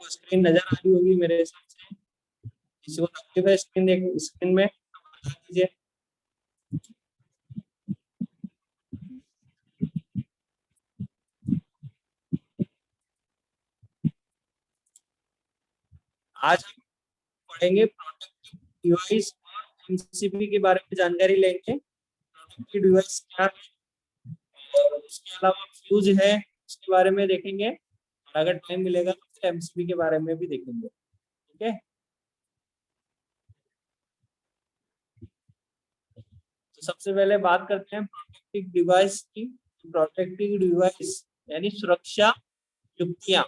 Screen नजर आ रही होगी मेरे हिसाब से। किसी को तकलीफ है स्क्रीन देख स्क्रीन में तो बता दीजिए। आज हम पढ़ेंगे प्रोटेक्टिव डिवाइस और एमसीबी के बारे में जानकारी लेंगे। प्रोटेक्टिव डिवाइस क्या है और उसके अलावा फ्यूज है उसके बारे में देखेंगे, और अगर टाइम मिलेगा तो फिर एमसीबी के बारे में भी देखेंगे। ठीक है, तो सबसे पहले बात करते हैं प्रोटेक्टिव डिवाइस की। प्रोटेक्टिव डिवाइस यानी सुरक्षा युक्तियां,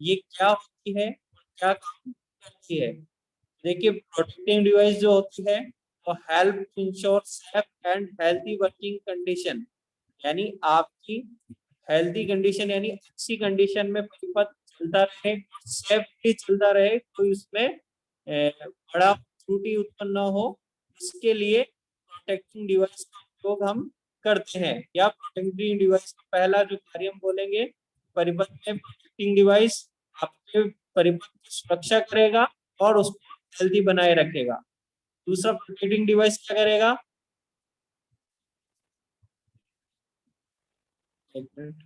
ये क्या होती है और क्या काम करती है। देखिए, प्रोटेक्टिव डिवाइस जो होती है वो help to ensure safe and healthy working condition, यानी आपकी हेल्थी कंडीशन यानी अच्छी कंडीशन में परिपथ चलता रहे, सेफली चलता रहे, कोई उसमें बड़ा त्रुटि उत्पन्न न हो, इसके लिए प्रोटेक्टिंग डिवाइस का उपयोग हम करते हैं। या प्रोटेक्टिंग डिवाइस का पहला जो कार्य हम बोलेंगे, परिपथ में प्रोटेक्टिंग डिवाइस आपके परिपथ की सुरक्षा करेगा और उसको हेल्थी बनाए रखेगा। दूसरा प्रोटेक्टिंग डिवाइस क्या करेगा, एक मिनट,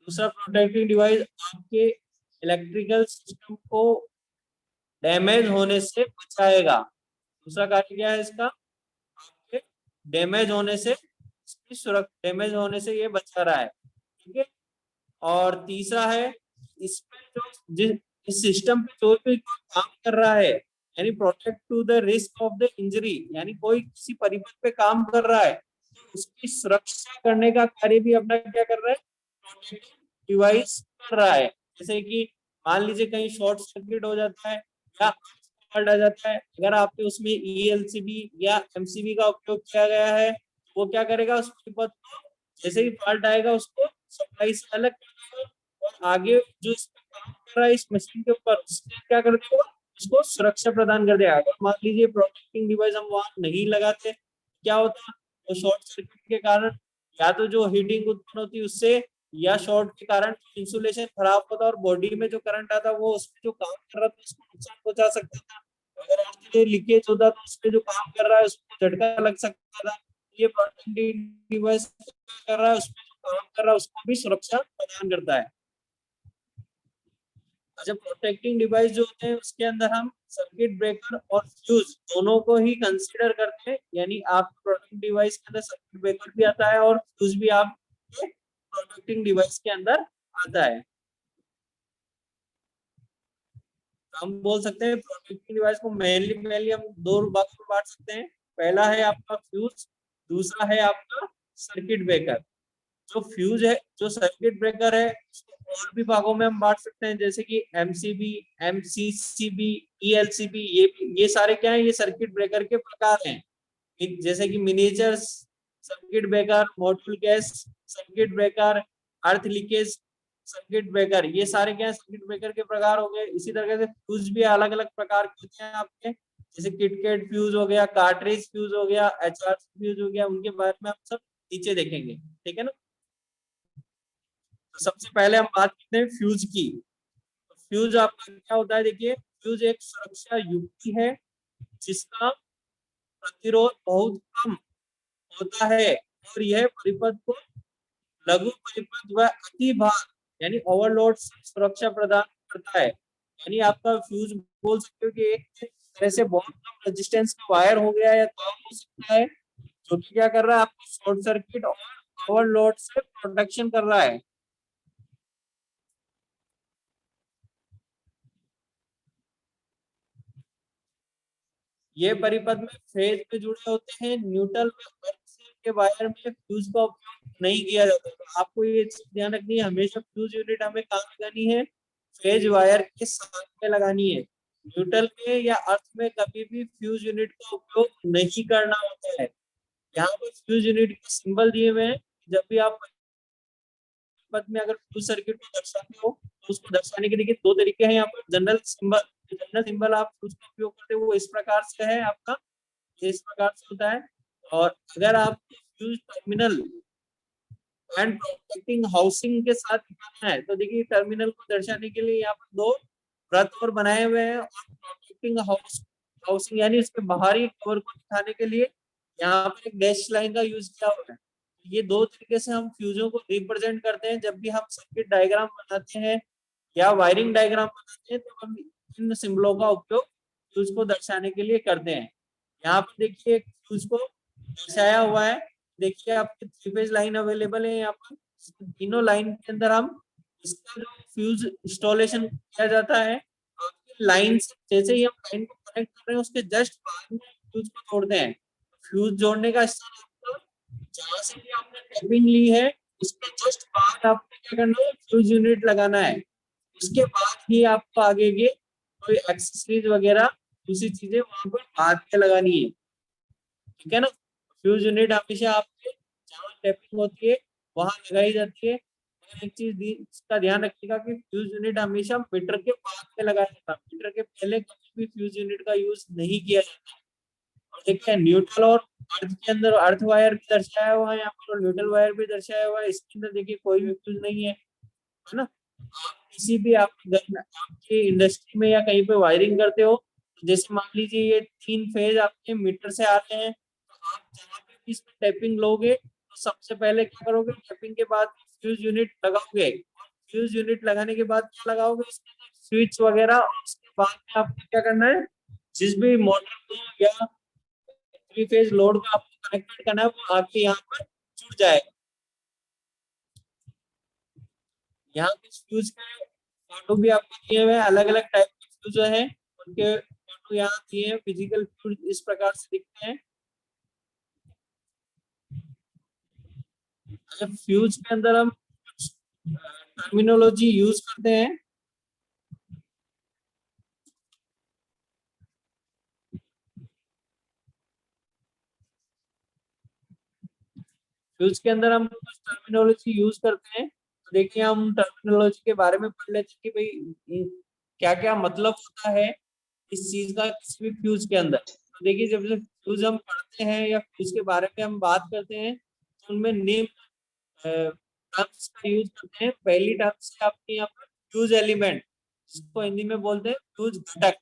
दूसरा प्रोटेक्टिव डिवाइस आपके इलेक्ट्रिकल सिस्टम को डैमेज होने से बचाएगा। दूसरा कार्य क्या है इसका, आपके डैमेज होने से, इसकी सुरक्षा डैमेज होने से ये बचा रहा है। ठीक है, और तीसरा है, इसमें जो जिस इस सिस्टम पे जो भी काम कर रहा है, यानी protect to the risk of the injury, यानी कोई किसी परिपथ पे काम कर रहा है तो उसकी सुरक्षा करने का कार्य भी अपना क्या कर रहा है, प्रोटेक्टिव डिवाइस कर रहा है। जैसे कि मान लीजिए कहीं शॉर्ट सर्किट हो जाता है या फॉल्ट आ जाता है, अगर आपके उसमें ईएलसीबी या एमसीबी का उपयोग किया गया है, वो क्या करेगा, उस परिपथ को जैसे ही फॉल्ट आएगा उसको सप्लाई से अलग कर देगा, और आगे जो इस पे काम कर रहा है इस मशीन के ऊपर उसके क्या कर देगा, उसको सुरक्षा प्रदान कर देगा। अगर मान लीजिए प्रोटेक्टिंग डिवाइस हम वहां नहीं लगाते, क्या होता, तो शॉर्ट सर्किट के कारण या तो जो हीटिंग उत्पन्न होती है उससे, या शॉर्ट के कारण इंसुलेशन खराब होता और बॉडी में जो करंट आता वो उसमें जो काम कर रहा था उसको नुकसान पहुंचा सकता था। अगर आपके लीकेज होता तो उसमें जो काम कर रहा है उसको झटका लग सकता था। ये प्रोटेक्टिव डिवाइस कर रहा है, उसमें जो काम कर रहा है उसको भी सुरक्षा प्रदान करता है। अच्छा, प्रोटेक्टिंग डिवाइस जो होते हैं उसके अंदर हम सर्किट ब्रेकर और फ्यूज दोनों को ही कंसीडर करते हैं, यानी आप प्रोटेक्टिंग डिवाइस के अंदर सर्किट ब्रेकर भी आता है और फ्यूज भी आप प्रोटेक्टिंग डिवाइस के अंदर आता है। हम बोल सकते हैं प्रोटेक्टिंग डिवाइस को मेनली हम दो भागों में बांट सकते हैं। पहला है आपका फ्यूज, दूसरा है आपका सर्किट ब्रेकर। जो फ्यूज है, जो सर्किट ब्रेकर है, उसको और भी भागों में हम बांट सकते हैं, जैसे कि एमसीबी, एमसीसीबी, ईएलसीबी, ये सारे क्या है, ये सर्किट ब्रेकर के प्रकार हैं। जैसे कि miniature circuit breaker, module gas circuit breaker, अर्थ लीकेज सर्किट ब्रेकर, ये सारे क्या है, सर्किट ब्रेकर के प्रकार हो गए। इसी तरह से फ्यूज भी अलग अलग प्रकार के होते हैं आपके, जैसे किटकैट फ्यूज हो गया, कार्ट्रिज फ्यूज हो गया, एचआर फ्यूज हो गया, उनके बारे में हम सब नीचे देखेंगे। ठीक है ना, तो सबसे पहले हम बात करते हैं फ्यूज की। तो फ्यूज आपका क्या होता है, देखिए, फ्यूज एक सुरक्षा युक्ति है जिसका प्रतिरोध बहुत कम होता है और यह परिपथ को लघु परिपथ व अति भार यानी ओवरलोड से सुरक्षा प्रदान करता है। यानी आपका फ्यूज बोल सकते हो कि एक तरह से बहुत कम रेजिस्टेंस का वायर हो गया या तार हो सकता है, जो कि क्या कर रहा है, आपको शॉर्ट सर्किट और ओवरलोड से प्रोटेक्शन कर रहा है। ये परिपथ में फेज में जुड़े होते हैं, न्यूट्रल में अर्थ के वायर में फ्यूज का उपयोग नहीं किया जाता। तो आपको ये ध्यान रखनी है, हमेशा फ्यूज यूनिट हमें कहाँ लगानी है, फेज वायर के साथ में लगानी है। न्यूट्रल में या अर्थ में कभी भी फ्यूज यूनिट का उपयोग नहीं करना होता है। यहाँ पर फ्यूज यूनिट के सिंबल दिए हुए हैं, जब भी आप पद में अगर फ्यूज सर्किट को दर्शाते हो तो उसको दर्शाने के देखिए दो तरीके हैं। यहाँ पर जनरल सिंबल आप फ्यूज का उपयोग करते हो वो इस प्रकार से है आपका, ये इस प्रकार से होता है। और अगर आप fuse terminal and protecting housing के साथ दिखाना है। तो देखिए टर्मिनल को दर्शाने के लिए यहाँ पर दो वृत्त और बनाए हुए हैं, और प्रोटेक्टिंग हाउसिंग यानी उसके बाहरी कवर को दिखाने के लिए यहाँ पर एक डैश लाइन का यूज किया हुआ है। ये दो तरीके से हम फ्यूजों को रिप्रेजेंट करते हैं। जब भी हम सर्किट डायग्राम बनाते हैं या वायरिंग डायग्राम बनाते हैं तो हम इन सिंबलों का उपयोग फ्यूज को दर्शाने के लिए करते हैं। यहाँ पर देखिए फ्यूज को दर्शाया हुआ है। देखिए आपके 3 फेज लाइन अवेलेबल है यहाँ पर। तीनों लाइन के अंदर हम इसका जो फ्यूज इंस्टॉलेशन किया जाता है, लाइन से जैसे ही हम लाइन को कनेक्ट कर रहे हैं उसके जस्ट बाद में फ्यूज को जोड़ते हैं। फ्यूज जोड़ने का स्थान आपका जहां से भी आपने टैपिंग ली है उसके जस्ट बाद आपको क्या करना है, फ्यूज यूनिट लगाना है। उसके बाद ही आपको आगे के कोई एक्सेसरीज वगैरह दूसरी चीजें वहां पर बाद में लगानी है, ठीक है ना। फ्यूज यूनिट हमेशा आपके जहाँ टैपिंग होती है वहां लगाई जाती है। और एक चीज इसका ध्यान रखिएगा कि फ्यूज यूनिट हमेशा मीटर के बाद में लगाया जाता है, मीटर के पहले कभी भी फ्यूज यूनिट का यूज नहीं किया जाता। और देखिए न्यूट्रल और अर्थ के अंदर अर्थ वायर भी दर्शाया हुआ है यहाँ पर, और न्यूट्रल वायर भी दर्शाया हुआ है। इसके अंदर देखिए कोई भी फ्यूज नहीं है, है ना। आप किसी भी आपके इंडस्ट्री में या कहीं पे वायरिंग करते हो, तो जैसे मान लीजिए ये 3 फेज आपके मीटर से आते हैं, तो आप जहाँ पे भी इसमें टैपिंग लोगे तो सबसे पहले क्या करोगे, टैपिंग के बाद फ्यूज यूनिट लगाओगे। और फ्यूज यूनिट लगाने के बाद क्या लगाओगे, इसके अंदर स्विच वगैरह, और उसके बाद में आपको क्या करना है, जिस भी मोटर को या 3 फेज लोड को आपको कनेक्टेड करना है वो आपके यहाँ पर जुड़ जाएगा। यहाँ कुछ फ्यूज के फोटो भी आपको दिए हुए हैं, अलग अलग टाइप के फ्यूज हैं उनके फोटो यहाँ दिए हैं। फिजिकल फ्यूज इस प्रकार से दिखते हैं। अच्छा, फ्यूज के अंदर हम कुछ टर्मिनोलॉजी यूज करते हैं। फ्यूज के अंदर हम कुछ टर्मिनोलॉजी यूज करते हैं। तो देखिए हम टर्मिनोलॉजी के बारे में पढ़ लेते हैं कि भाई क्या क्या मतलब होता है इस चीज का किसी भी फ्यूज के अंदर। तो देखिए जब जब फ्यूज हम पढ़ते हैं या फ्यूज के बारे में हम बात करते हैं तो उनमें नेम टर्म्स का यूज करते हैं। पहली टर्म्स है आपके यहाँ पर फ्यूज एलिमेंट, जिसको हिंदी में बोलते हैं फ्यूज घटक।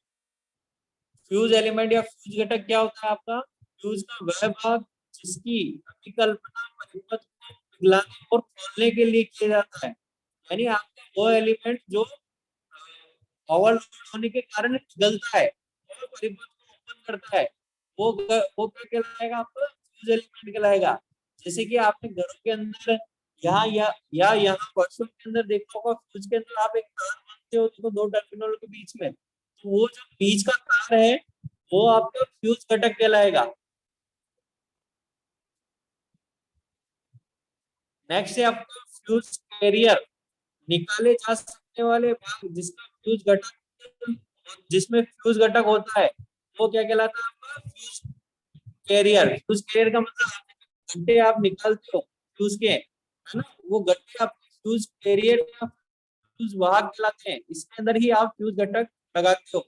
फ्यूज एलिमेंट या फ्यूज घटक क्या होता है आपका, फ्यूज का वह भाग जिसकी अभिकल्पना परिपथ को पिघलाने और खोलने के लिए किया जाता है। यानी आपका वो एलिमेंट जो ओवरलोड होने के कारण पिघलता है और परिपथ को ओपन करता है, वो क्या कहलाएगा, आपका फ्यूज एलिमेंट कहलाएगा। जैसे कि आपने घरों के अंदर यहाँ या यहाँ वर्षों के अंदर देखा होगा, फ्यूज के अंदर आप एक तार बांधते हो तो दो टर्मिनल के बीच में, तो वो जो बीच का तार है वो आपका फ्यूज घटक कहलाएगा। नेक्स्ट है आपका फ्यूज कैरियर, निकाले जा सकने वाले भाग जिसका फ्यूज घटक, जिसमें फ्यूज घटक होता है वो क्या कहलाता है, आपका फ्यूज कैरियर। फ्यूज कैरियर का मतलब गट्टे आप निकालते हो फ्यूज के, है ना, वो गट्टे आप फ्यूज कैरियर या फ्यूज वाहक कहलाते हैं। इसके अंदर ही आप फ्यूज घटक लगाते हो।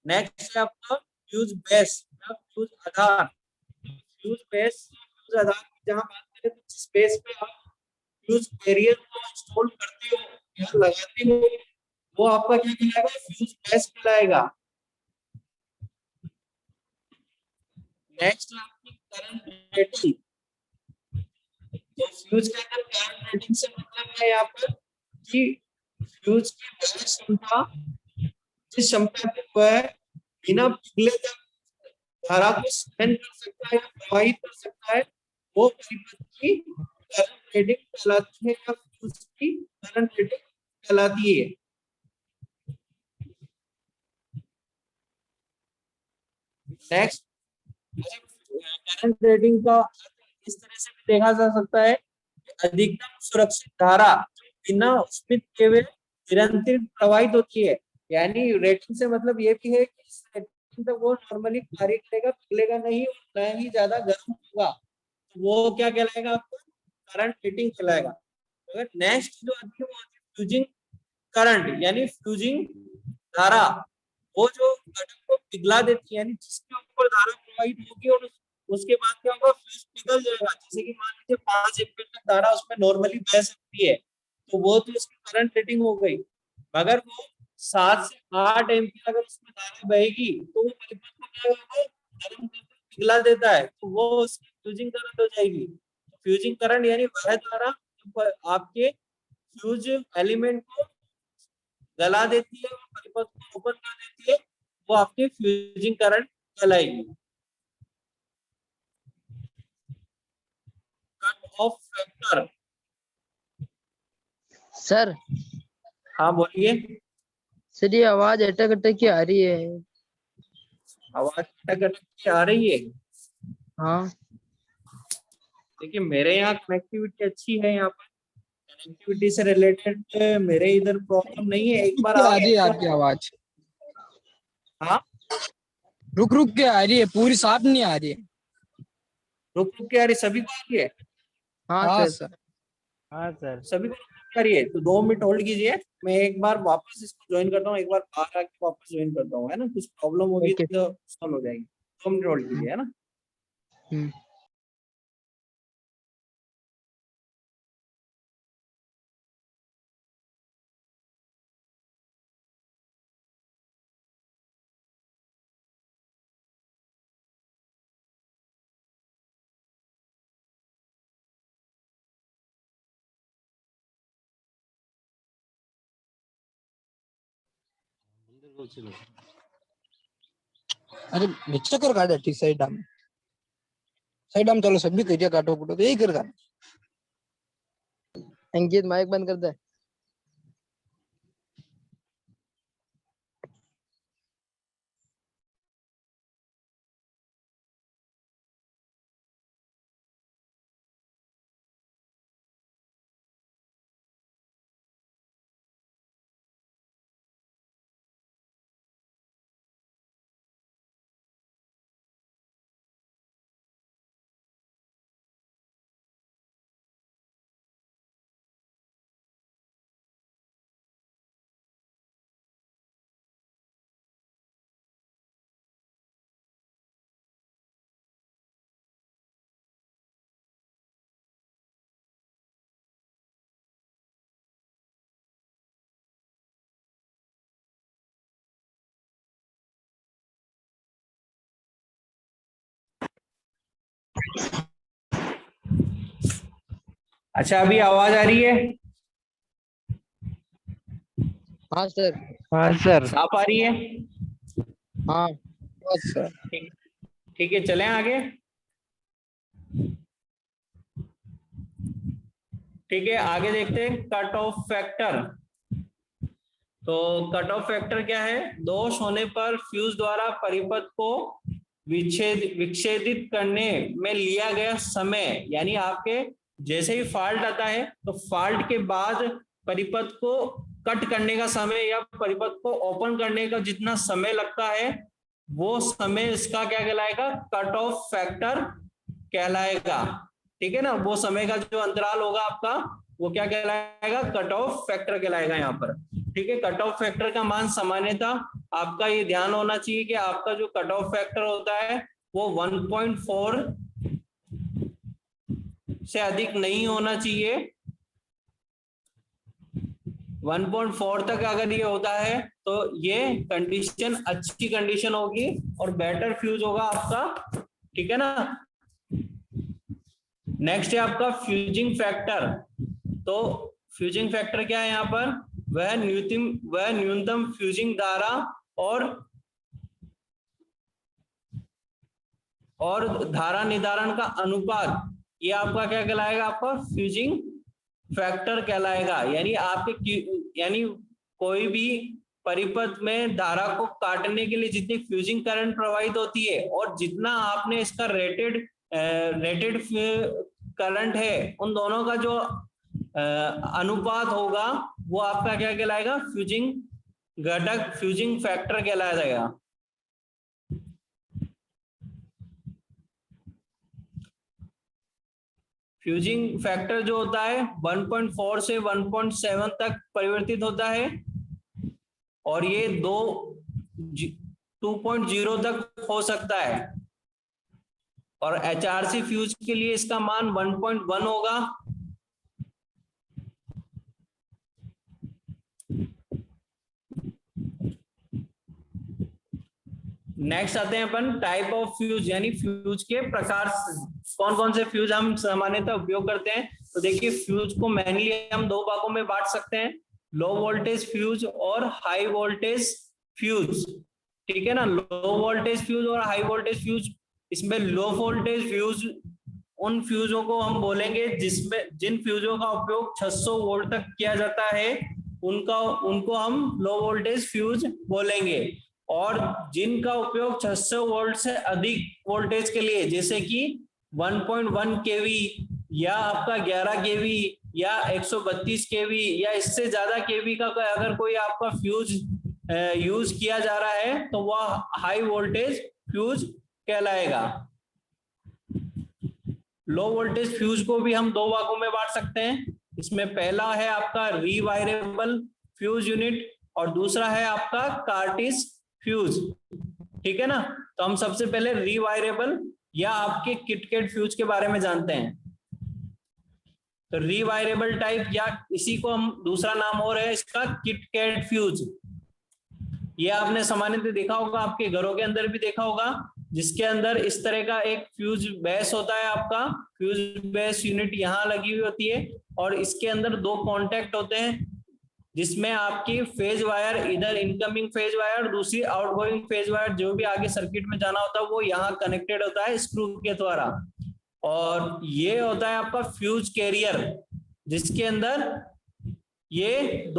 नेक्स्ट है आपका फ्यूज बेस या फ्यूज आधार। फ्यूज बेस फ्यूज आधार की जहां बात करें तो जिस बेस पे आप फ्यूज कैरियर को इंस्टॉल करते हो या लगाते हो वो आपका क्या कहलाएगा, फ्यूज बेस कहलाएगा। नेक्स्ट आपकी करंट रेटिंग। तो फ्यूज के अंदर करंट रेटिंग से मतलब है यहाँ पर कि फ्यूज की वह क्षमता, जिस क्षमता पे वह बिना पिघले तक धारा को सहन कर सकता है या प्रवाहित कर सकता है, वो परिपथ की करंट रेटिंग कहलाती है या फ्यूज की करंट रेटिंग कहलाती है। नेक्स्ट, करंट रेटिंग का इस तरह से भी देखा जा सकता है कि अधिकतम सुरक्षित धारा बिना उष्मित किए हुए निरंतर प्रवाहित होती है। यानी रेटिंग से मतलब ये भी है कि इस रेटिंग तक वो नॉर्मली कार्य करेगा, पिघलेगा नहीं और न ही ज्यादा गर्म होगा, तो वो क्या कहलाएगा, आपको करंट रेटिंग कहलाएगा। अगर नेक्स्ट जो आती है वो आती है फ्यूजिंग करंट, यानी फ्यूजिंग धारा। वो जो घटक को पिघला देती है, यानी जिसके ऊपर धारा प्रवाहित होगी और उसके बाद क्या होगा, फ्यूज पिघल जाएगा। जैसे कि मान लीजिए 5 एम्पीयर तक धारा उसमें नॉर्मली बह सकती है, तो वो तो उसकी करंट रेटिंग हो गई। मगर वो 7 से 8 एम्पीयर अगर उसमें धारा बहेगी तो वो परिपथ को क्या होगा, गर्म करके पिघला देता है, तो वो उसकी फ्यूजिंग करंट हो जाएगी। फ्यूजिंग करंट यानी वह धारा जो आपके फ्यूज एलिमेंट को गला देती है और परिपथ को ओपन कर देती है, वो आपकी फ्यूजिंग करंट कहलाएगी। Cut off factor. सर हाँ बोलिए। सर, ये आवाज अटक अटक की आ रही है। आवाज अटक अटक की आ रही है? हाँ देखिए मेरे यहाँ कनेक्टिविटी अच्छी है, यहाँ पर कनेक्टिविटी से रिलेटेड मेरे इधर प्रॉब्लम नहीं है। एक बार क्या आ आप रही है आपकी आवाज? हाँ रुक रुक के आ रही है, पूरी साफ नहीं आ रही है। रुक रुक के आ रही, सभी को आ रही है? हाँ हाँ सर। सर। हाँ सर। सभी को रुक रुक के आ रही है? तो 2 मिनट होल्ड कीजिए, मैं एक बार वापस इसको ज्वाइन करता हूँ, एक बार बाहर आके वापस ज्वाइन करता हूँ, है ना, कुछ प्रॉब्लम होगी ओके। तो सॉल्व हो जाएगी। 2 मिनट होल्ड कीजिए, है ना। हम्म। अरे नीचे कर काटे ठीक साइड आम चलो सभी करिया काटो पुटो तो यही कर अंकित माइक बंद कर दे। अच्छा अभी आवाज आ रही है? हाँ सर। हाँ सर। साफ आ रही है? हाँ बस सर। ठीक, ठीक है चलें आगे। ठीक है आगे देखते हैं कट ऑफ फैक्टर। तो कट ऑफ फैक्टर क्या है, दोष होने पर फ्यूज द्वारा परिपथ को विच्छेदित करने में लिया गया समय, यानी आपके जैसे ही फॉल्ट आता है तो फॉल्ट के बाद परिपथ को कट करने का समय या परिपथ को ओपन करने का जितना समय लगता है, वो समय इसका क्या कहलाएगा, कट ऑफ फैक्टर कहलाएगा। ठीक है ना, वो समय का जो अंतराल होगा आपका वो क्या कहलाएगा, कट ऑफ फैक्टर कहलाएगा यहाँ पर। ठीक है, कट ऑफ फैक्टर का मान सामान्यतः आपका ये ध्यान होना चाहिए कि आपका जो कट ऑफ फैक्टर होता है वो 1.4 से अधिक नहीं होना चाहिए। 1.4 तक अगर ये होता है तो ये कंडीशन अच्छी कंडीशन होगी और बेटर फ्यूज होगा आपका। ठीक है ना। नेक्स्ट है आपका फ्यूजिंग फैक्टर। तो फ्यूजिंग फैक्टर क्या है यहाँ पर, वह न्यूनतम फ्यूजिंग धारा और धारा निर्धारण का अनुपात, ये आपका क्या कहलाएगा, आपका फ्यूजिंग फैक्टर कहलाएगा। यानी कोई भी परिपथ में धारा को काटने के लिए जितनी फ्यूजिंग करंट प्रवाहित होती है और जितना आपने इसका रेटेड करंट है, उन दोनों का जो अनुपात होगा वो आपका क्या कहलाएगा, फ्यूजिंग घटक, फ्यूजिंग फैक्टर कहलाएगा। फ्यूजिंग फैक्टर जो होता है 1.4 से 1.7 तक परिवर्तित होता है और ये 2.0 तक हो सकता है। और HRC फ्यूज के लिए इसका मान 1.1 होगा। नेक्स्ट आते हैं अपन टाइप ऑफ फ्यूज, यानी फ्यूज के प्रकार, कौन कौन से फ्यूज हम सामान्यतः उपयोग करते हैं। तो देखिए फ्यूज को मेनली हम दो भागों में बांट सकते हैं, लो वोल्टेज फ्यूज और हाई वोल्टेज फ्यूज। ठीक है ना, लो वोल्टेज फ्यूज और हाई वोल्टेज फ्यूज। इसमें लो वोल्टेज फ्यूज उन फ्यूजों को हम बोलेंगे जिसमें जिन फ्यूजों का उपयोग 600 वोल्ट तक किया जाता है, उनको हम लो वोल्टेज फ्यूज बोलेंगे। और जिनका उपयोग 600 वोल्ट से अधिक वोल्टेज के लिए, जैसे कि 1.1 केवी या आपका 11 केवी या 132 केवी या इससे ज्यादा केवी का अगर कोई आपका फ्यूज यूज किया जा रहा है तो वह हाई वोल्टेज फ्यूज कहलाएगा। लो वोल्टेज फ्यूज को भी हम दो भागों में बांट सकते हैं। इसमें पहला है आपका रीवायरेबल फ्यूज यूनिट और दूसरा है आपका कार्टिस फ्यूज। ठीक है ना, तो हम सबसे पहले रीवायरेबल या आपके किटकैट फ्यूज के बारे में जानते हैं। तो रीवायरेबल टाइप या इसी को हम दूसरा नाम और है इसका किटकैट फ्यूज। ये आपने सामान्यतः देखा होगा, आपके घरों के अंदर भी देखा होगा, जिसके अंदर इस तरह का एक फ्यूज बेस होता है। आपका फ्यूज बेस यूनिट यहाँ लगी हुई होती है और इसके अंदर दो कॉन्टेक्ट होते हैं, जिसमें आपकी फेज वायर, इधर इनकमिंग फेज वायर, दूसरी आउटगोइंग फेज वायर, जो भी आगे सर्किट में जाना होता है वो यहाँ कनेक्टेड होता है स्क्रू के द्वारा। और ये होता है आपका फ्यूज कैरियर, जिसके अंदर ये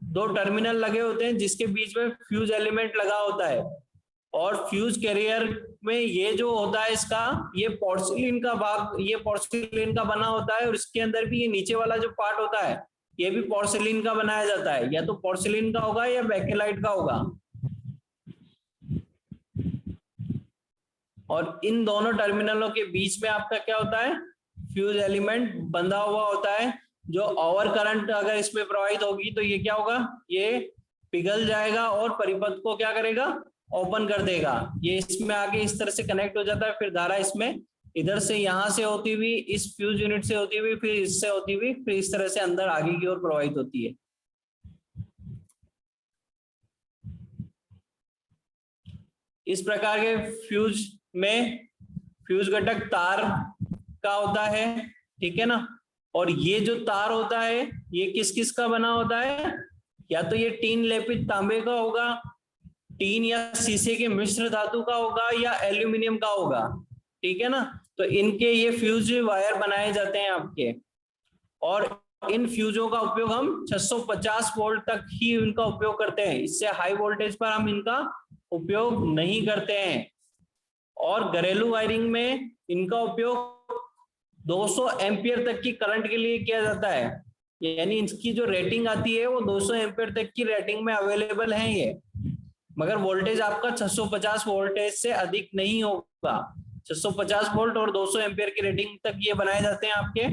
दो टर्मिनल लगे होते हैं, जिसके बीच में फ्यूज एलिमेंट लगा होता है। और फ्यूज कैरियर में ये जो होता है इसका, ये पोर्सिलिन का भाग, ये पोर्सिलिन का बना होता है और इसके अंदर भी ये नीचे वाला जो पार्ट होता है ये भी पोर्सिलिन का बनाया जाता है, या तो पोर्सिलिन का होगा या बेकेलाइट का होगा। और इन दोनों टर्मिनलों के बीच में आपका क्या होता है, फ्यूज एलिमेंट बंधा हुआ होता है। जो ओवर करंट अगर इसमें प्रवाहित होगी तो ये क्या होगा, ये पिघल जाएगा और परिपथ को क्या करेगा, ओपन कर देगा। ये इसमें आगे इस तरह से कनेक्ट हो जाता है, फिर धारा इसमें इधर से यहां से होती हुई इस फ्यूज यूनिट से होती हुई फिर इससे होती हुई फिर इस तरह से अंदर आगे की ओर प्रवाहित होती है। इस प्रकार के फ्यूज में फ्यूज घटक तार का होता है। ठीक है ना, और ये जो तार होता है ये किस किस का बना होता है, या तो ये टीन लेपित तांबे का होगा, टीन या शीशे के मिश्र धातु का होगा, या एल्यूमिनियम का होगा। ठीक है ना, तो इनके ये फ्यूज वायर बनाए जाते हैं आपके। और इन फ्यूजों का उपयोग हम 650 वोल्ट तक ही इनका उपयोग करते हैं, इससे हाई वोल्टेज पर हम इनका उपयोग नहीं करते हैं। और घरेलू वायरिंग में इनका उपयोग 200 एम्पियर तक की करंट के लिए किया जाता है, यानी इसकी जो रेटिंग आती है वो 200 एम्पियर तक की रेटिंग में अवेलेबल है ये, मगर वोल्टेज आपका 650 वोल्टेज से अधिक नहीं होगा। 650 वोल्ट और 200 एम्पियर की रेटिंग तक ये बनाए जाते हैं आपके।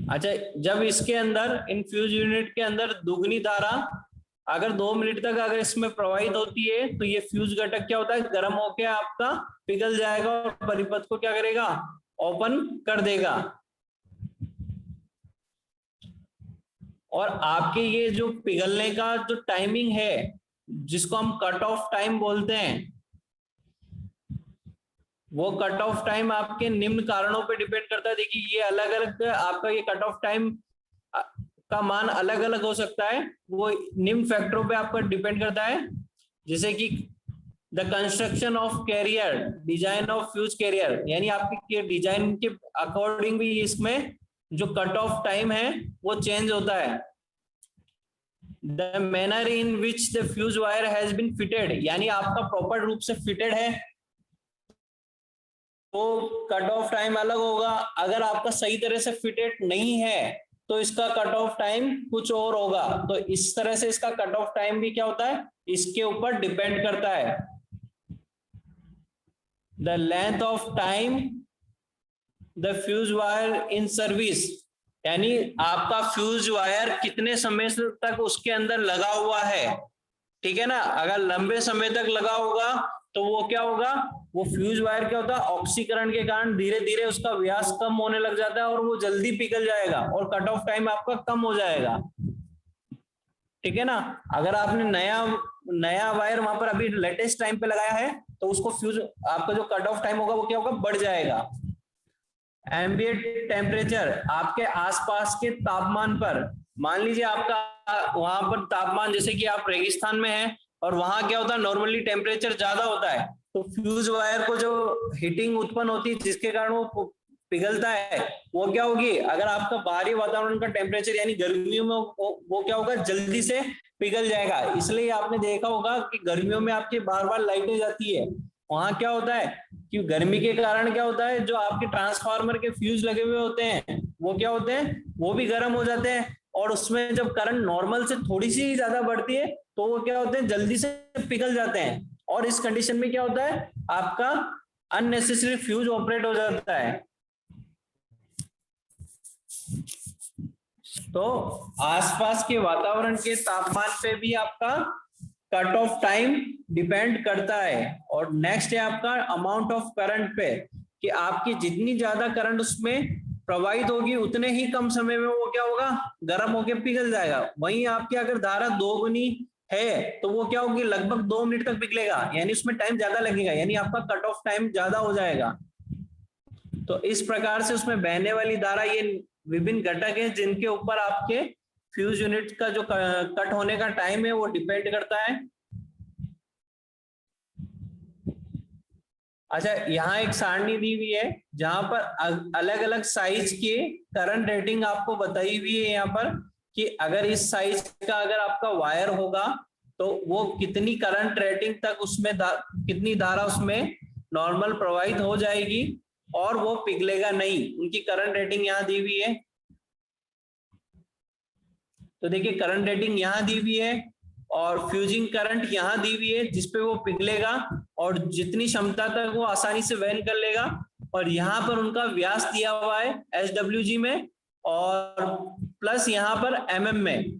अच्छा, जब इसके अंदर इन फ्यूज यूनिट के अंदर दुगनी धारा अगर 2 मिनट तक अगर इसमें प्रवाहित होती है तो ये फ्यूज घटक क्या होता है, गर्म होकर आपका पिघल जाएगा और परिपथ को क्या करेगा, ओपन कर देगा। और आपके ये जो पिघलने का जो टाइमिंग है, जिसको हम कट ऑफ टाइम बोलते हैं, वो कट ऑफ टाइम आपके निम्न कारणों पे डिपेंड करता है। देखिए ये अलग अलग आपका ये कट ऑफ टाइम का मान अलग अलग हो सकता है, वो निम्न फैक्टरों पे आपका डिपेंड करता है, जैसे कि the construction of carrier, design of fuse carrier, यानी आपके डिजाइन के अकॉर्डिंग भी इसमें जो कट ऑफ टाइम है वो चेंज होता है। The manner in which the fuse wire has been fitted, यानी आपका प्रॉपर रूप से फिटेड है तो कट ऑफ टाइम अलग होगा। अगर आपका सही तरह से फिटेड नहीं है तो इसका कट ऑफ टाइम कुछ और होगा। तो इस तरह से इसका कट ऑफ टाइम भी क्या होता है, इसके ऊपर डिपेंड करता है। The length of time the fuse wire in service, यानी आपका फ्यूज वायर कितने समय तक उसके अंदर लगा हुआ है, ठीक है ना। अगर लंबे समय तक लगा होगा तो वो क्या होगा, वो फ्यूज वायर क्या होता है, ऑक्सीकरण के कारण धीरे धीरे उसका व्यास कम होने लग जाता है और वो जल्दी पिघल जाएगा और कट ऑफ टाइम आपका कम हो जाएगा, ठीक है ना। अगर आपने नया वायर वहां पर अभी लेटेस्ट टाइम पे लगाया है तो उसको फ्यूज आपका जो कट ऑफ टाइम होगा वो क्या होगा, बढ़ जाएगा। एम्बिएंट टेम्परेचर, आपके आसपास के तापमान पर, मान लीजिए आपका वहां पर तापमान जैसे कि आप रेगिस्तान में हैं और वहां क्या होता है, नॉर्मली टेम्परेचर ज्यादा होता है, तो फ्यूज वायर को जो हीटिंग उत्पन्न होती है जिसके कारण वो पिघलता है, वो क्या होगी, अगर आपका बाहरी वातावरण का टेम्परेचर यानी गर्मियों में वो क्या होगा, जल्दी से पिघल जाएगा। इसलिए आपने देखा होगा कि गर्मियों में आपकी बार बार लाइटें जाती है, वहां क्या होता है कि गर्मी के कारण क्या होता है, जो आपके ट्रांसफार्मर के फ्यूज लगे हुए होते हैं वो क्या होते हैं, वो भी गर्म हो जाते हैं और उसमें जब करंट नॉर्मल से थोड़ी सी ज्यादा बढ़ती है तो वो क्या होते हैं, जल्दी से पिघल जाते हैं और इस कंडीशन में क्या होता है, आपका अननेसेसरी फ्यूज ऑपरेट हो जाता है। तो आसपास के वातावरण के तापमान पे भी आपका कट ऑफ टाइम डिपेंड करता है। और नेक्स्ट है आपका अमाउंट ऑफ करंट पे, कि आपकी जितनी ज्यादा करंट उसमें प्रवाहित होगी उतने ही कम समय में वो क्या होगा, गर्म होकर पिघल जाएगा। वहीं आपकी अगर धारा 2 गुनी है तो वो क्या होगी, लगभग 2 मिनट तक पिघलेगा, यानी उसमें टाइम ज्यादा लगेगा, यानी आपका कट ऑफ टाइम ज्यादा हो जाएगा। तो इस प्रकार से उसमें बहने वाली धारा, ये विभिन्न घटक हैं जिनके ऊपर आपके फ्यूज यूनिट का जो कट होने का टाइम है वो डिपेंड करता है। अच्छा, यहाँ एक सारणी दी हुई है जहां पर अलग अलग साइज के करंट रेटिंग आपको बताई हुई है यहाँ पर, कि अगर इस साइज का अगर आपका वायर होगा तो वो कितनी करंट रेटिंग तक उसमें कितनी धारा उसमें नॉर्मल प्रवाहित हो जाएगी और वो पिघलेगा नहीं, उनकी करंट रेटिंग यहाँ दी हुई है। तो देखिए करंट रेटिंग यहाँ दी हुई है और फ्यूजिंग करंट यहाँ दी हुई है जिसपे वो पिघलेगा और जितनी क्षमता तक वो आसानी से वहन कर लेगा, और यहाँ पर उनका व्यास दिया हुआ है SWG में और प्लस यहाँ पर mm में।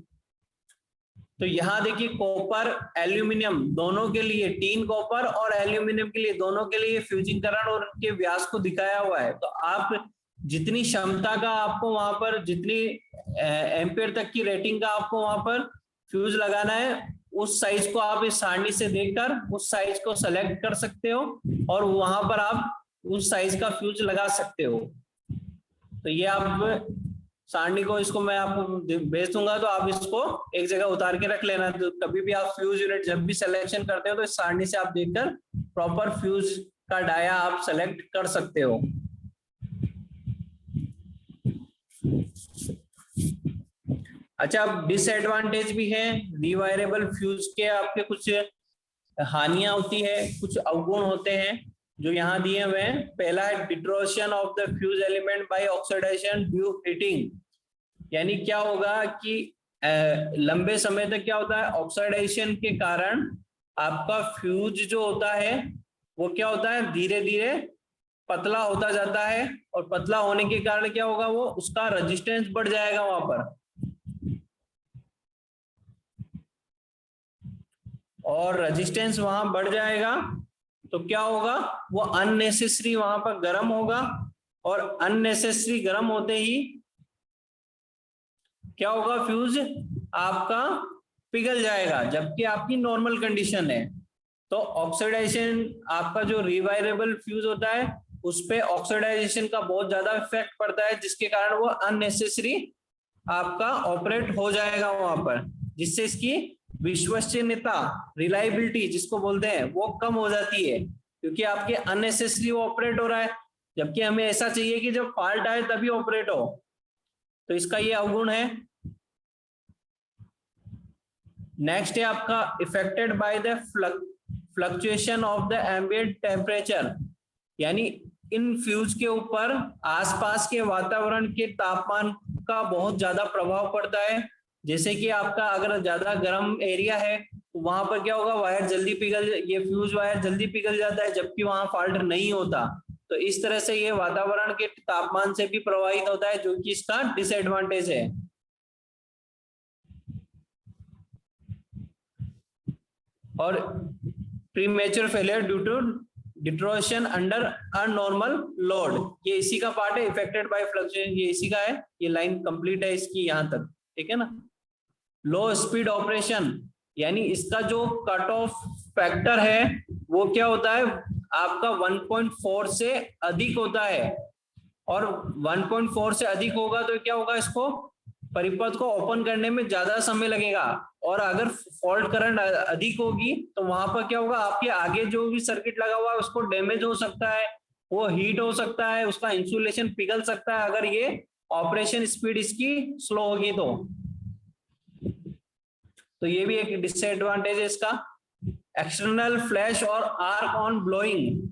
तो यहाँ देखिए कॉपर एल्यूमिनियम दोनों के लिए, टीन कॉपर और एल्यूमिनियम के लिए दोनों के लिए फ्यूजिंग करंट और उनके व्यास को दिखाया हुआ है। तो आप जितनी क्षमता का आपको वहां पर, जितनी एम्पियर तक की रेटिंग का आपको वहां पर फ्यूज लगाना है, उस साइज को आप इस सारणी से देखकर उस साइज को सेलेक्ट कर सकते हो और वहां पर आप उस साइज का फ्यूज लगा सकते हो। तो ये आप सारणी को, इसको मैं आपको भेज दूंगा तो आप इसको एक जगह उतार के रख लेना। तो कभी भी आप फ्यूज यूनिट जब भी सिलेक्शन करते हो तो इस सारणी से आप देखकर प्रॉपर फ्यूज का डाया आप सेलेक्ट कर सकते हो। अच्छा, अब डिसएडवांटेज भी है रिवायरेबल फ्यूज के, आपके कुछ हानियां होती है, कुछ अवगुण होते हैं जो यहाँ दिए हुए हैं। पहला है deterioration of the fuse element by oxidisation due heating, यानी क्या होगा कि लंबे समय तक क्या होता है, ऑक्सीडाइजेशन के कारण आपका फ्यूज जो होता है वो क्या होता है, धीरे धीरे पतला होता जाता है और पतला होने के कारण क्या होगा, वो उसका रेजिस्टेंस बढ़ जाएगा वहां पर, और रेजिस्टेंस वहां बढ़ जाएगा तो क्या होगा, वो अननेसेसरी वहां पर गर्म होगा और अननेसेसरी गर्म होते ही क्या होगा, फ्यूज आपका पिघल जाएगा जबकि आपकी नॉर्मल कंडीशन है। तो ऑक्सीडाइजेशन, आपका जो रिवायरेबल फ्यूज होता है उस पे ऑक्सीडाइजेशन का बहुत ज्यादा इफेक्ट पड़ता है जिसके कारण वो अननेसेसरी आपका ऑपरेट हो जाएगा वहां पर, जिससे इसकी विश्वसनीयता, रिलायबिलिटी जिसको बोलते हैं, वो कम हो जाती है क्योंकि आपके अननेसेसरी वो ऑपरेट हो रहा है, जबकि हमें ऐसा चाहिए कि जब फॉल्ट आए तभी ऑपरेट हो। तो इसका ये अवगुण है। नेक्स्ट है आपका affected by the fluctuation of the ambient temperature, यानी इन फ्यूज के ऊपर आसपास के वातावरण के तापमान का बहुत ज्यादा प्रभाव पड़ता है। जैसे कि आपका अगर ज्यादा गर्म एरिया है तो वहां पर क्या होगा, वायर जल्दी पिघल, ये फ्यूज वायर जल्दी पिघल जाता है जबकि वहां फॉल्ट नहीं होता। तो इस तरह से ये वातावरण के तापमान से भी प्रभावित होता है, जो कि इसका डिसएडवांटेज है। और premature failure due to deterioration under abnormal load, ये इसी का पार्ट है। इफेक्टेड बाय फ्लक्चुएशन, ये इसी का है। ये लाइन कंप्लीट है इसकी यहां तक, ठीक है ना। लो स्पीड ऑपरेशन, यानी इसका जो कट ऑफ फैक्टर है वो क्या होता है आपका 1.4 से अधिक होता है। और 1.4 से अधिक होगा तो क्या होगा, इसको परिपथ को ओपन करने में ज्यादा समय लगेगा। और अगर फॉल्ट करंट अधिक होगी तो वहां पर क्या होगा, आपके आगे जो भी सर्किट लगा हुआ है उसको डैमेज हो सकता है, वो हीट हो सकता है, उसका इंसुलेशन पिघल सकता है अगर ये ऑपरेशन स्पीड इसकी स्लो होगी तो ये भी एक डिसएडवांटेज है इसका। एक्सटर्नल फ्लैश और आर्क ऑन ब्लोइंग,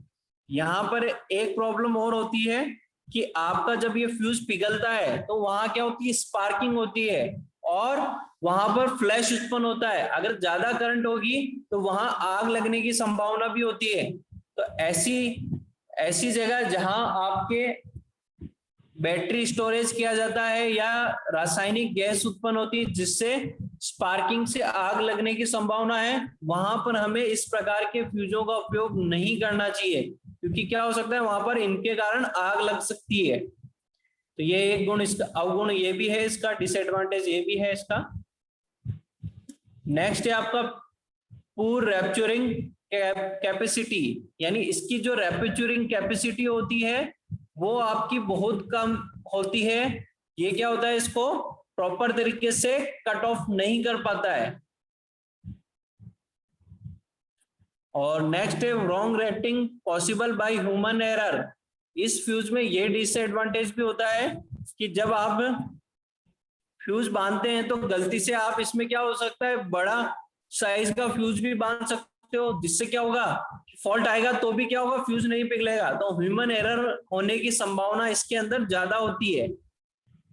यहां पर एक प्रॉब्लम और होती है कि आपका जब ये फ्यूज पिघलता है तो वहां क्या होती है, स्पार्किंग होती है और वहां पर फ्लैश उत्पन्न होता है। अगर ज्यादा करंट होगी तो वहां आग लगने की संभावना भी होती है। तो ऐसी जगह जहां आपके बैटरी स्टोरेज किया जाता है या रासायनिक गैस उत्पन्न होती है जिससे स्पार्किंग से आग लगने की संभावना है, वहां पर हमें इस प्रकार के फ्यूजों का उपयोग नहीं करना चाहिए, क्योंकि क्या हो सकता है वहां पर इनके कारण आग लग सकती है। तो ये एक गुण, इसका अवगुण ये भी है, इसका डिसएडवांटेज ये भी है इसका। नेक्स्ट है आपका पूर रैप्चरिंग कैपेसिटी, यानी इसकी जो रैप्चरिंग कैपेसिटी होती है वो आपकी बहुत कम होती है। ये क्या होता है, इसको प्रॉपर तरीके से कट ऑफ नहीं कर पाता है। और नेक्स्ट है wrong rating possible by human error. इस फ्यूज में ये डिसएडवांटेज भी होता है कि जब आप फ्यूज बांधते हैं तो गलती से आप इसमें क्या हो सकता है, बड़ा साइज का फ्यूज भी बांध सकते हो, जिससे क्या होगा, फॉल्ट आएगा तो भी क्या होगा, फ्यूज नहीं पिघलेगा। तो ह्यूमन एरर होने की संभावना इसके अंदर ज्यादा होती है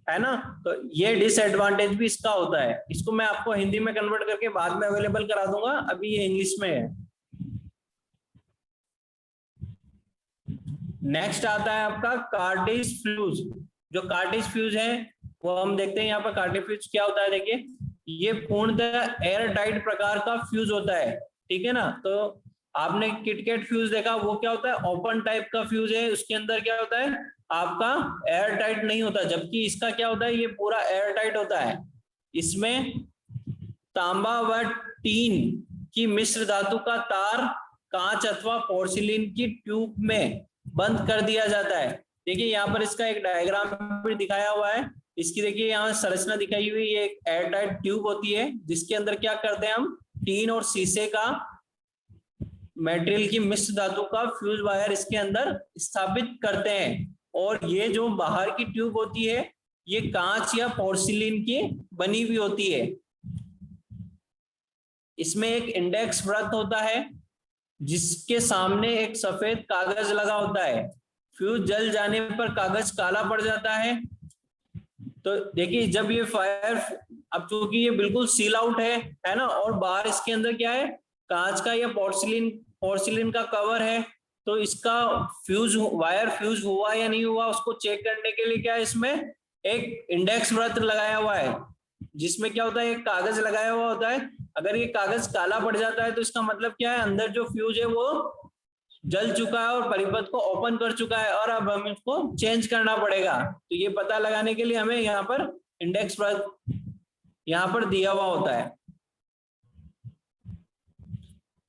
ना। तो ये डिसएडवांटेज भी इसका होता है। इसको मैं आपको हिंदी में कन्वर्ट करके बाद में अवेलेबल करा दूंगा, अभी ये इंग्लिश में है। नेक्स्ट आता है आपका कार्टेज फ्यूज। जो कार्टेज फ्यूज है वो हम देखते हैं यहाँ पर। कार्टेज फ्यूज क्या होता है, देखिए ये पूर्णतः एयर टाइट प्रकार का फ्यूज होता है, ठीक है ना। तो आपने किटकैट फ्यूज देखा, वो क्या होता है, ओपन टाइप का फ्यूज है, उसके अंदर क्या होता है आपका एयर टाइट नहीं होता, जबकि इसका क्या होता है, ये पूरा एयर टाइट होता है। इसमें तांबा व टीन की मिश्र धातु का तार कांच अथवा पोर्सिलिन की ट्यूब में बंद कर दिया जाता है। देखिए यहाँ पर इसका एक डायग्राम भी दिखाया हुआ है। इसकी देखिए यहाँ संरचना दिखाई हुई, ये एक एयर टाइट ट्यूब होती है जिसके अंदर क्या करते हैं हम, टीन और शीशे का मटेरियल की मिश्र धातु का फ्यूज वायर इसके अंदर स्थापित करते हैं। और ये जो बाहर की ट्यूब होती है ये कांच या पोर्सिलिन की बनी हुई होती है। इसमें एक इंडेक्स वृत्त होता है जिसके सामने एक सफेद कागज लगा होता है। फ्यूज जल जाने पर कागज काला पड़ जाता है। तो देखिए जब ये फायर, अब चूंकि ये बिल्कुल सील आउट है ना, और बाहर इसके अंदर क्या है, कांच का या पोर्सिलिन का कवर है, तो इसका फ्यूज वायर फ्यूज हुआ या नहीं हुआ उसको चेक करने के लिए क्या है, इसमें एक इंडेक्स वृत्त लगाया हुआ है जिसमें क्या होता है, एक कागज लगाया हुआ होता है। अगर ये कागज काला पड़ जाता है तो इसका मतलब क्या है, अंदर जो फ्यूज है वो जल चुका है और परिपथ को ओपन कर चुका है और अब हमें इसको चेंज करना पड़ेगा। तो ये पता लगाने के लिए हमें यहाँ पर इंडेक्स वृत्त यहाँ पर दिया हुआ होता है।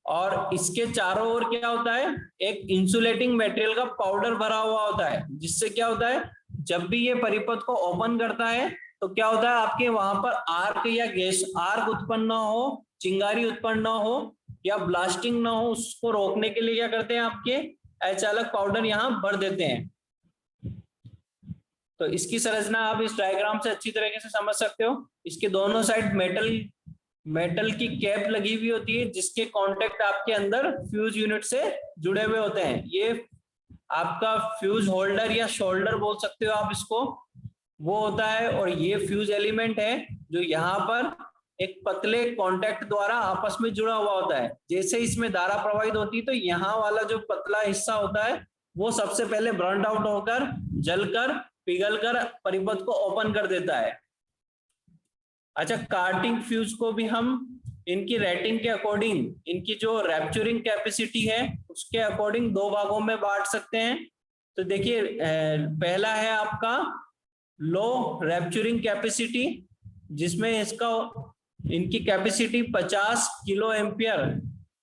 और इसके चारों ओर क्या होता है, एक इंसुलेटिंग मटेरियल का पाउडर भरा हुआ होता है, जिससे क्या होता है, जब भी ये परिपथ को ओपन करता है तो क्या होता है, आपके वहां पर आर्क या गैस आर्क उत्पन्न ना हो, चिंगारी उत्पन्न ना हो या ब्लास्टिंग ना हो, उसको रोकने के लिए क्या करते हैं, आपके अचालक पाउडर यहाँ भर देते हैं। तो इसकी संरचना आप इस डायग्राम से अच्छी तरीके से समझ सकते हो। इसके दोनों साइड मेटल की कैप लगी हुई होती है जिसके कांटेक्ट आपके अंदर फ्यूज यूनिट से जुड़े हुए होते हैं। ये आपका फ्यूज होल्डर या शोल्डर बोल सकते हो आप इसको, वो होता है। और ये फ्यूज एलिमेंट है जो यहाँ पर एक पतले कांटेक्ट द्वारा आपस में जुड़ा हुआ होता है। जैसे इसमें धारा प्रवाहित होती है तो यहाँ वाला जो पतला हिस्सा होता है वो सबसे पहले बर्न आउट होकर जलकर पिघलकर परिपथ को ओपन कर देता है। अच्छा, कार्टिंग फ्यूज को भी हम इनकी रेटिंग के अकॉर्डिंग, इनकी जो रैप्चरिंग कैपेसिटी है उसके अकॉर्डिंग दो भागों में बांट सकते हैं। तो देखिए, पहला है आपका लो रैप्चरिंग कैपेसिटी, जिसमें इनकी कैपेसिटी 50 किलो एम्पियर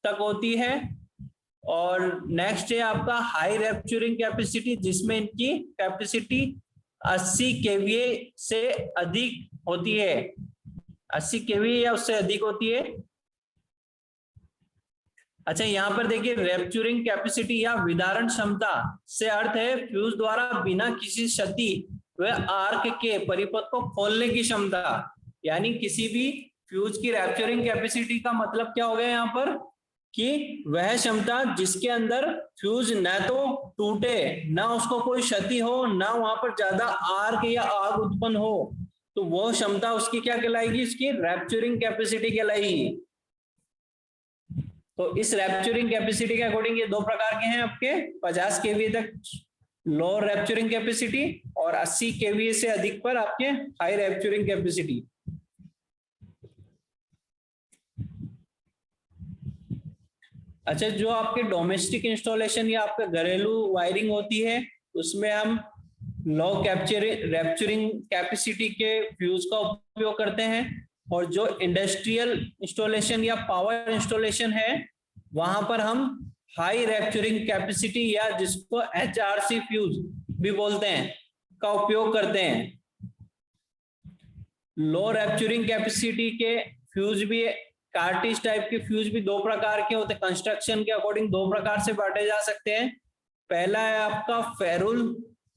तक होती है। और नेक्स्ट है आपका हाई रैप्चरिंग कैपेसिटी, जिसमें इनकी कैपेसिटी 80 केवीए से अधिक होती है, 80 केवीए या उससे अधिक होती है। अच्छा, यहाँ पर देखिए रैप्चरिंग कैपेसिटी या विदारण क्षमता से अर्थ है फ्यूज द्वारा बिना किसी क्षति व आर्क के परिपथ को खोलने की क्षमता। यानी किसी भी फ्यूज की रैप्चरिंग कैपेसिटी का मतलब क्या हो गया यहाँ पर, कि वह क्षमता जिसके अंदर फ्यूज न तो टूटे, ना उसको कोई क्षति हो, ना वहां पर ज्यादा आर्क या आग उत्पन्न हो, तो वो क्षमता उसकी क्या कहलाएगी, इसकी रैप्चरिंग कैपेसिटी कहलाएगी। तो इस रैप्चरिंग कैपेसिटी के अकॉर्डिंग ये दो प्रकार के हैं आपके, 50 केवीए तक लो रैप्चरिंग कैपेसिटी और 80 केवीए से अधिक पर आपके हाई रैप्चरिंग कैपेसिटी। अच्छा, जो आपके डोमेस्टिक इंस्टॉलेशन या आपके घरेलू वायरिंग होती है उसमें हम लो रैप्चरिंग कैपेसिटी के फ्यूज का उपयोग करते हैं, और जो इंडस्ट्रियल इंस्टॉलेशन या पावर इंस्टॉलेशन है वहां पर हम हाई रैप्चरिंग कैपेसिटी या जिसको HRC फ्यूज भी बोलते हैं का उपयोग करते हैं। लो रैप्चरिंग कैपेसिटी के फ्यूज भी, कार्टिज टाइप के फ्यूज भी दो प्रकार के होते हैं, कंस्ट्रक्शन के अकॉर्डिंग दो प्रकार से बांटे जा सकते हैं। पहला है आपका फेरुल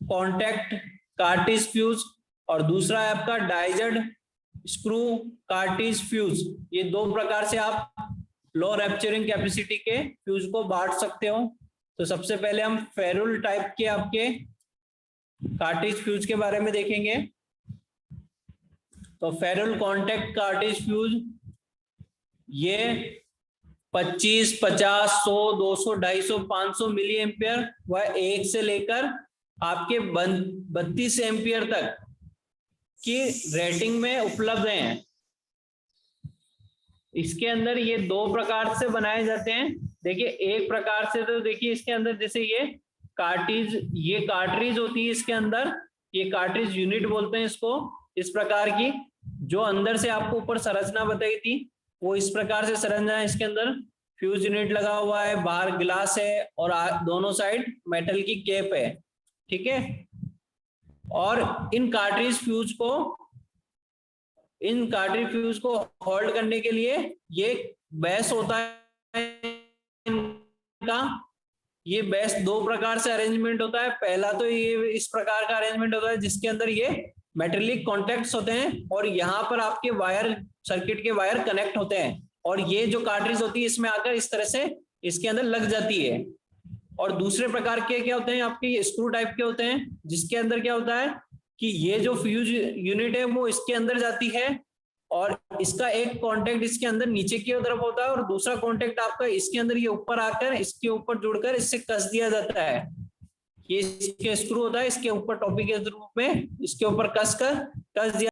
कॉन्टैक्ट कार्टिज फ्यूज और दूसरा है आपका डाइजड स्क्रू कार्टिज फ्यूज। ये दो प्रकार से आप लो रैप्चरिंग कैपेसिटी के फ्यूज को बांट सकते हो। तो सबसे पहले हम फेरुल टाइप के आपके कार्टिज फ्यूज के बारे में देखेंगे। तो फेरुल कॉन्टैक्ट कार्टिज फ्यूज ये 25, 50, 100, 200, 250, 500 मिली एम्पियर व 1 से लेकर आपके 32 एम्पियर तक की रेटिंग में उपलब्ध हैं। इसके अंदर ये दो प्रकार से बनाए जाते हैं। देखिए, एक प्रकार से तो देखिए इसके अंदर जैसे ये कार्ट्रिज होती है, इसके अंदर ये कार्ट्रिज यूनिट बोलते हैं इसको, इस प्रकार की जो अंदर से आपको ऊपर संरचना बताई थी वो इस प्रकार से संरचना है। इसके अंदर फ्यूज यूनिट लगा हुआ है, बाहर ग्लास है और दोनों साइड मेटल की केप है, ठीक है। और इन कार्ट्रिज फ्यूज को होल्ड करने के लिए ये बेस होता है इनका। ये बेस दो प्रकार से अरेंजमेंट होता है। पहला तो ये इस प्रकार का अरेंजमेंट होता है जिसके अंदर ये मेटेलिक कॉन्टैक्ट्स होते हैं और यहाँ पर आपके वायर, सर्किट के वायर कनेक्ट होते हैं, और ये जो कार्ट्रिज होती है इसमें आकर इस तरह से इसके अंदर लग जाती है। और दूसरे प्रकार के क्या होते हैं आपके, स्क्रू टाइप के होते हैं, जिसके अंदर क्या होता है कि ये जो फ्यूज यूनिट है वो इसके अंदर जाती है और इसका एक कॉन्टैक्ट इसके अंदर नीचे की तरफ होता है और दूसरा कॉन्टैक्ट आपका इसके अंदर ये ऊपर आकर इसके ऊपर जुड़कर इससे कस दिया जाता है। ये इसके स्क्रू होता है, इसके ऊपर टॉपिक के रूप में इसके ऊपर कस दिया